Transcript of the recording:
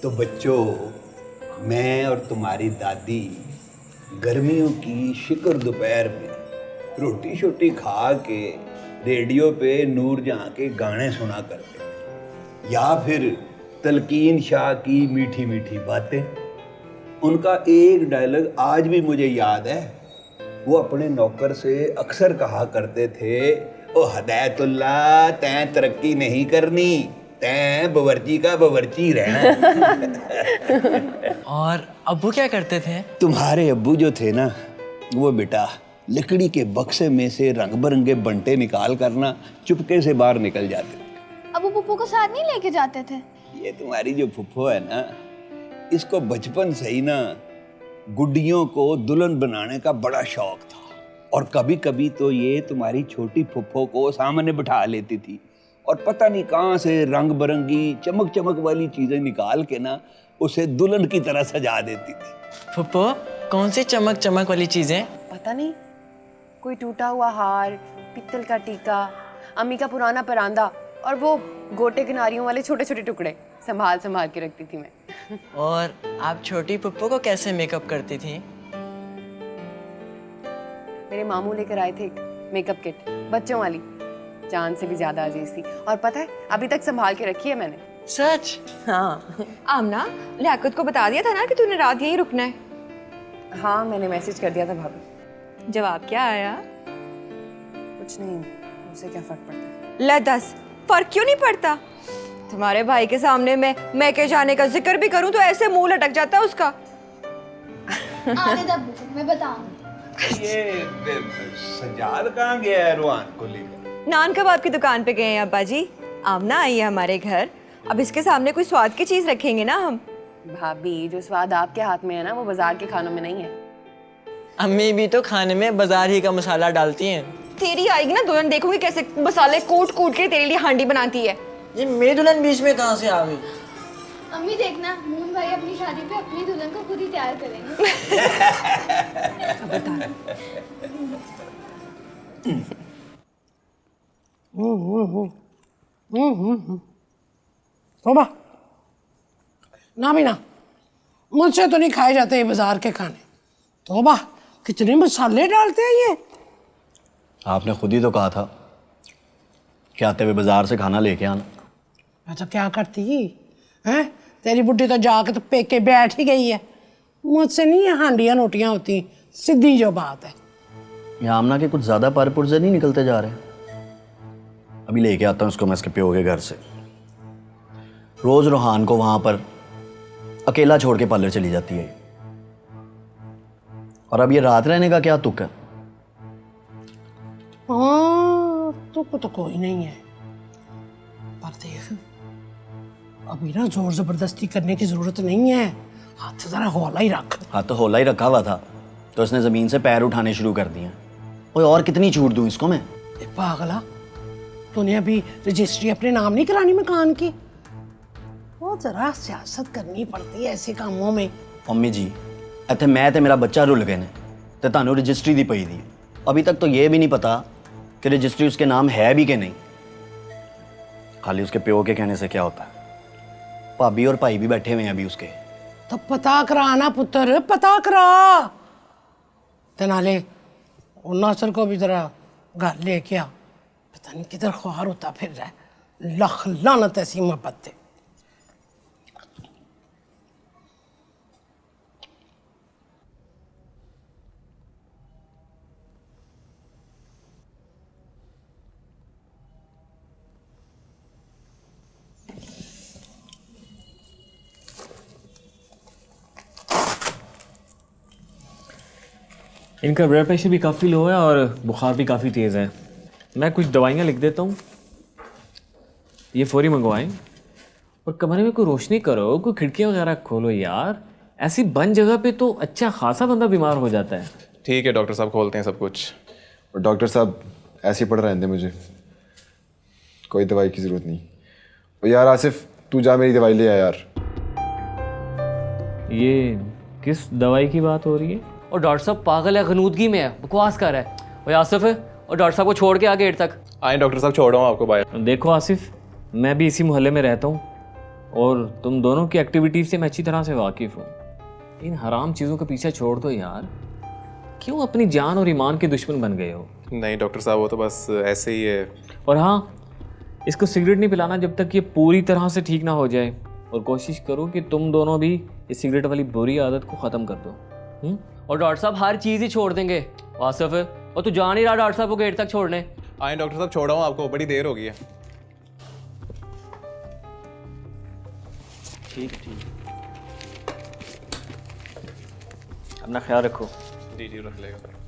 तो बच्चों, मैं और तुम्हारी दादी गर्मियों की शिकर दोपहर में रोटी शोटी खा के रेडियो पे नूरजहां के गाने सुना करते थे, या फिर तलकीन शाह की मीठी मीठी बातें। उनका एक डायलॉग आज भी मुझे याद है। वो अपने नौकर से अक्सर कहा करते थे, ओ हदायतुल्ला, तैं तरक्की नहीं करनी, तैं बवर्ची का बवर्ची रहना। और अब्बू क्या करते थे? तुम्हारे अब्बू जो थे ना, वो बेटा लकड़ी के बक्से में से रंग बिरंगे बंटे निकाल कर ना चुपके से बाहर निकल जाते थे। अब वो पुप्पो को साथ नहीं लेके जाते थे? ये तुम्हारी जो फुफ्फो है ना, इसको बचपन से ही ना गुड्डियों को दुल्हन बनाने का बड़ा शौक था, और कभी कभी तो ये तुम्हारी छोटी फुफ्फो को सामने बिठा लेती थी और पता नहीं कहाँ से रंग बिरंगी चमक चमक वाली चीजें निकाल के ना उसे दुल्हन की तरह सजा देती थी। फुप्पो, कौन सी चमक चमक वाली चीजें? पता नहीं, कोई टूटा हुआ हार, पित्तल का टीका, अम्मी का पुराना परांदा और वो गोटे किनारियों वाले छोटे छोटे टुकड़े संभाल संभाल के रखती थी मैं। और आप छोटी पुप्पो को कैसे मेकअप करती थी? मेरे मामू लेकर आए थे एक मेकअप किट, बच्चों वाली, जान से भी ज्यादा अजीज थी, और पता है अभी तक संभाल के रखी है मैंने। सच? हाँ। आमना, लियाकत को बता दिया था ना कि तूने रात यहीं रुकना है? हाँ, मैंने मैसेज कर दिया था भाभी। जवाब क्या आया? कुछ नहीं, मुझसे क्या फर्क पड़ता है। ले दस, फर्क क्यों नहीं पड़ता? तुम्हारे भाई के सामने मैं के जाने का जिक्र भी करूं तो ऐसे मुंह लटक जाता है उसका। आने दे अब्बू को, मैं बताऊंगी। ये सजाद कहाँ गया है रुहान को लेकर? नान कबाब की दुकान पे गए हैं अब्बा जी। आमना आई है हमारे घर, अब इसके सामने कोई स्वाद की चीज रखेंगे ना हम। भाभी, जो स्वाद आपके हाथ में है ना, वो बाजार के खानों में नहीं है। अम्मी भी तो खाने में बाजार ही का मसाला डालती हैं। तेरी आएगी ना दुल्हन, देखूंगी कैसे मसाले कूट कूट के तेरे लिए हांडी बनाती है। ये मेरी दुल्हन बीच में कहाँ से आ गई? अम्मी देखना, मून भाई अपनी शादी पे अपनी दुल्हन को खुद ही तैयार करेंगे। तोबा ना भी ना, मुझसे तो नहीं खाए जाते ये बाजार के खाने। तोबा, कितने मसाले डालते हैं ये। आपने खुद ही तो कहा था कि आते हुए बाजार से खाना लेके आना। मैं तो क्या करती हैं, तेरी बुढ़ी तो जाके तो पेके बैठ ही गई है। मुझसे नहीं ये हांडियाँ नोटियाँ होती, सीधी जो बात है। ये आमना के कुछ ज़्यादा पर पुर्जे नहीं निकलते जा रहे। अभी लेके आता हूँ उसको मैं इसके प्यो के घर से। रोज़ रूहान को वहाँ पर अकेला छोड़ के पार्लर चली जाती है, और अब ये रात रहने का क्या तुक है? हाँ, तुक तो कोई नहीं है, पर देख अभी ना जोर जबरदस्ती करने की जरूरत नहीं है। हाथ जरा हौला ही रख। हाथ तो होला ही रखा हुआ था, तो इसने ज़मीन से पैर उठाने शुरू कर दिए। ओए, और कितनी छूट दूँ इसको मैं? पागला, तूने अभी रजिस्ट्री अपने नाम नहीं करानी मकान की? वो जरा सियासत करनी पड़ती है ऐसे कामों में। मम्मी जी, इत्थे मैं ते मेरा बच्चा रुल गए ने ते तानू रजिस्ट्री दी पई दी। अभी तक तो ये भी नहीं पता कि रजिस्ट्री उसके नाम है भी कि नहीं। खाली उसके प्यो के कहने से क्या होता है? भाभी और भाई भी बैठे हुए हैं अभी उसके। तो पता करा ना पुत्र, पता करा। ते नाले नासर को भी जरा घर लेके आ। पता नहीं किधर ख्वार होता फिर रहा है। लख लानत ऐसी मोहब्बत है। इनका ब्लड प्रेशर भी काफ़ी लो है और बुखार भी काफ़ी तेज़ है। मैं कुछ दवाइयाँ लिख देता हूँ, ये फौरी मंगवाएं। और कमरे में कोई रोशनी करो, कोई खिड़कियाँ वगैरह खोलो यार। ऐसी बंद जगह पे तो अच्छा खासा बंदा बीमार हो जाता है। ठीक है डॉक्टर साहब, खोलते हैं सब कुछ। और डॉक्टर साहब ऐसे ही पड़ रहने दें मुझे, कोई दवाई की ज़रूरत नहीं। और यार आसिफ, तू जा मेरी दवाई ले आ यार। ये किस दवाई की बात हो रही है? और डॉक्टर साहब पागल है, गनूदगी में है, बकवास कर रहा है। और आसिफ है, और डॉक्टर साहब को छोड़ के आ गेट तक। आए डॉक्टर साहब, छोड़ रहा हूँ आपको बाहर। देखो आसिफ, मैं भी इसी मोहल्ले में रहता हूँ और तुम दोनों की एक्टिविटीज से मैं अच्छी तरह से वाकिफ़ हूँ। इन हराम चीज़ों का पीछे छोड़ दो यार। क्यों अपनी जान और ईमान के दुश्मन बन गए हो? नहीं डॉक्टर साहब, वो तो बस ऐसे ही है। और हाँ, इसको सिगरेट नहीं पिलाना जब तक ये पूरी तरह से ठीक ना हो जाए। और कोशिश करो कि तुम दोनों भी इस सिगरेट वाली बुरी आदत को ख़त्म कर दो। और डॉक्टर साहब हर चीज़ ही छोड़ देंगे। आसिफ, और तू जा नहीं रहा डॉक्टर साहब को गेट तक छोड़ने? आए डॉक्टर साहब, छोड़ा हूँ आपको, बड़ी देर हो गई है। ठीक है। अपना ख्याल रखो। जी रख लेगा।